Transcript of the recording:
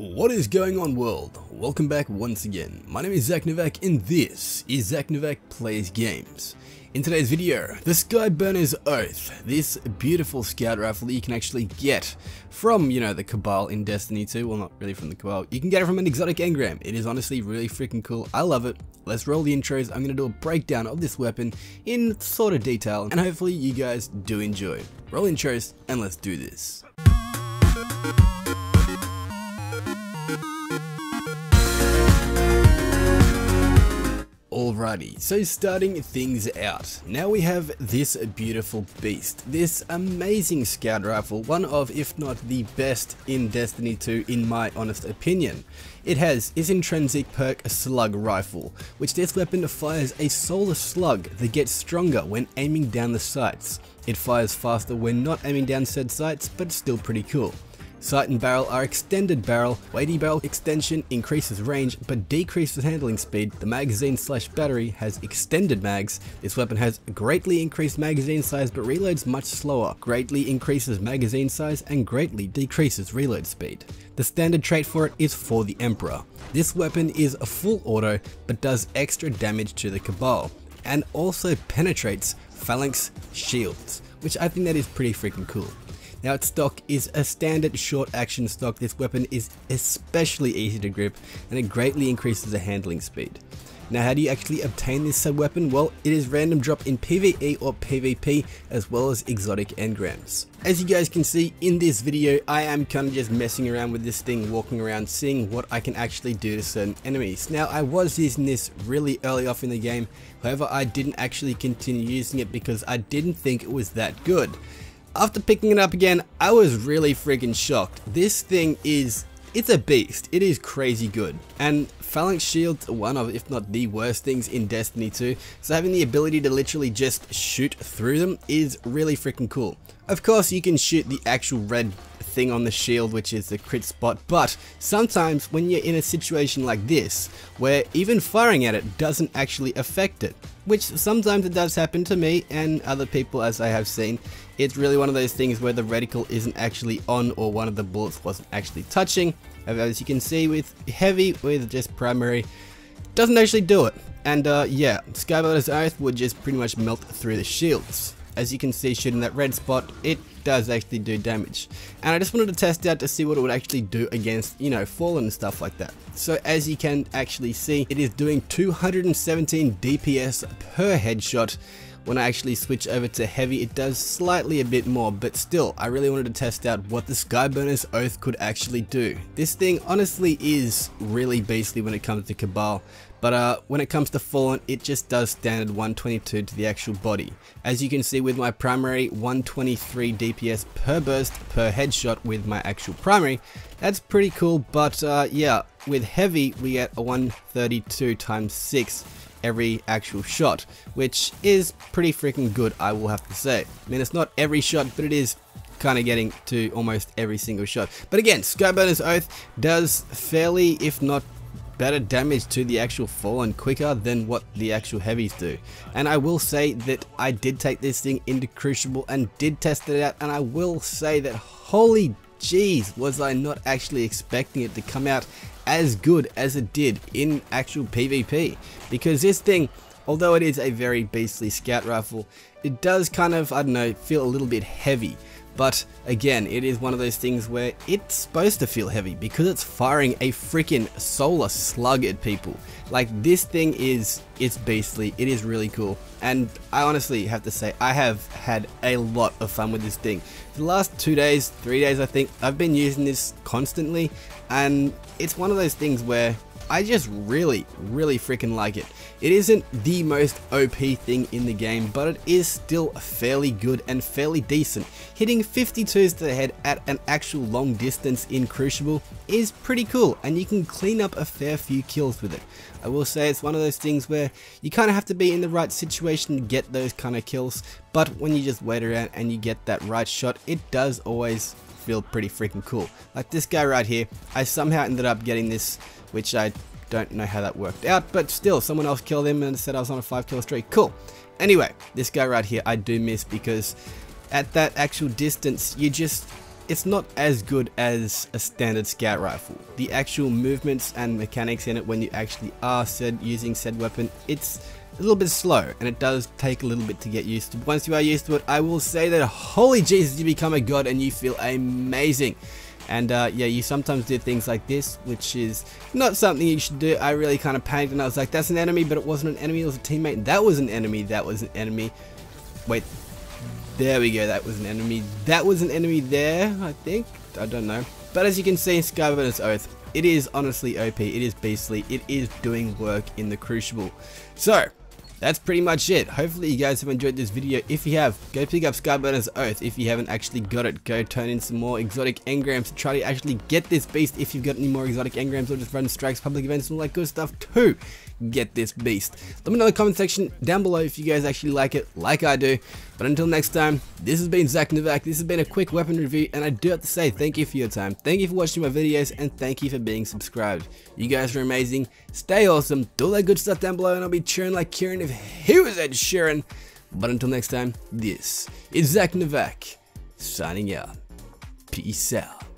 What is going on, world? Welcome back once again. My name is Zach Novak and this is Zach Novak Plays Games. In today's video, the Skyburners Oath, this beautiful scout rifle that you can actually get from, the Cabal in Destiny 2. Well, not really from the Cabal. You can get it from an exotic engram. It is honestly really freaking cool. I love it. Let's roll the intros. I'm going to do a breakdown of this weapon in sort of detail, and hopefully you guys do enjoy. Roll intros and let's do this. Alrighty, so starting things out, now we have this beautiful beast, this amazing scout rifle, one of, if not the best in Destiny 2 in my honest opinion. It has its intrinsic perk slug rifle, which this weapon fires a solar slug that gets stronger when aiming down the sights. It fires faster when not aiming down said sights, but still pretty cool. Sight and barrel are extended barrel. Weighty barrel extension increases range but decreases handling speed. The magazine / battery has extended mags. This weapon has greatly increased magazine size but reloads much slower. Greatly increases magazine size and greatly decreases reload speed. The standard trait for it is for the Emperor. This weapon is a full auto but does extra damage to the Cabal and also penetrates phalanx shields, which I think that is pretty freaking cool. Now its stock is a standard short action stock. This weapon is especially easy to grip and it greatly increases the handling speed. Now how do you actually obtain this sub weapon? Well, it is random drop in PvE or PvP as well as exotic engrams. As you guys can see in this video, I am kind of just messing around with this thing, walking around, seeing what I can actually do to certain enemies. Now I was using this really early off in the game, however I didn't actually continue using it because I didn't think it was that good. After picking it up again, I was really freaking shocked. This thing it's a beast. It is crazy good. And phalanx shields are one of, if not the worst things in Destiny 2. So having the ability to literally just shoot through them is really freaking cool. Of course, you can shoot the actual red thing on the shield, which is the crit spot, but sometimes when you're in a situation like this, where even firing at it doesn't actually affect it, which sometimes it does happen to me and other people as I have seen, it's really one of those things where the reticle isn't actually on or one of the bullets wasn't actually touching. As you can see with heavy, with just primary, doesn't actually do it. And yeah, Skyburners Oath would just pretty much melt through the shields. As you can see, shooting that red spot, it does actually do damage. And I just wanted to test out to see what it would actually do against, Fallen and stuff like that. So as you can actually see, it is doing 217 DPS per headshot. When I actually switch over to heavy, it does slightly a bit more, but still, I really wanted to test out what the Skyburners Oath could actually do. This thing honestly is really beastly when it comes to Cabal, but when it comes to Fallen, it just does standard 122 to the actual body. As you can see with my primary, 123 DPS per burst per headshot with my actual primary. That's pretty cool, but yeah, with heavy, we get a 132 times 6 every actual shot, which is pretty freaking good, I will have to say. I mean, it's not every shot, but it is kind of getting to almost every single shot. But again, Skyburners Oath does fairly, if not better damage to the actual Fallen quicker than what the actual heavies do. And I will say that I did take this thing into Crucible and did test it out, and I will say that holy jeez, was I not actually expecting it to come out as good as it did in actual PvP, because this thing, although it is a very beastly scout rifle, it does kind of, I don't know, feel a little bit heavy. But again, it is one of those things where it's supposed to feel heavy because it's firing a freaking solar slug at people. Like, this thing it's beastly. It is really cool. And I honestly have to say, I have had a lot of fun with this thing. For the last 2 days, 3 days, I think, I've been using this constantly. And it's one of those things where I just really freaking like it. It isn't the most OP thing in the game, but it is still fairly good and fairly decent. Hitting 52s to the head at an actual long distance in Crucible is pretty cool, and you can clean up a fair few kills with it. I will say it's one of those things where you kind of have to be in the right situation to get those kind of kills, but when you just wait around and you get that right shot, it does always feel pretty freaking cool. Like this guy right here, I somehow ended up getting this, which I don't know how that worked out, but still, someone else killed him and said I was on a 5 kill streak. Cool. Anyway, this guy right here I do miss because at that actual distance, it's not as good as a standard scout rifle. The actual movements and mechanics in it when you actually are using said weapon, it's a little bit slow, and it does take a little bit to get used to. Once you are used to it, I will say that holy Jesus, you become a god and you feel amazing. And yeah, you sometimes do things like this, which is not something you should do. I really kind of panicked and I was like, that's an enemy, but it wasn't an enemy, it was a teammate. That was an enemy, that was an enemy. Wait, there we go, that was an enemy. That was an enemy there, I think. I don't know. But as you can see in Skyburners Oath, it is honestly OP, it is beastly, it is doing work in the Crucible. So, that's pretty much it. Hopefully you guys have enjoyed this video. If you have, go pick up Skyburners Oath. If you haven't actually got it, go turn in some more exotic engrams to try to actually get this beast. If you've got any more exotic engrams, or just run strikes, public events, and all that good stuff to get this beast. Let me know in the comment section down below if you guys actually like it, like I do. But until next time, this has been Zach Novak. This has been a quick weapon review, and I do have to say thank you for your time. Thank you for watching my videos, and thank you for being subscribed. You guys are amazing. Stay awesome. Do all that good stuff down below, and I'll be cheering like Kieran if he was Ed Sheeran. But until next time, this is Zach Novak signing out. Peace out.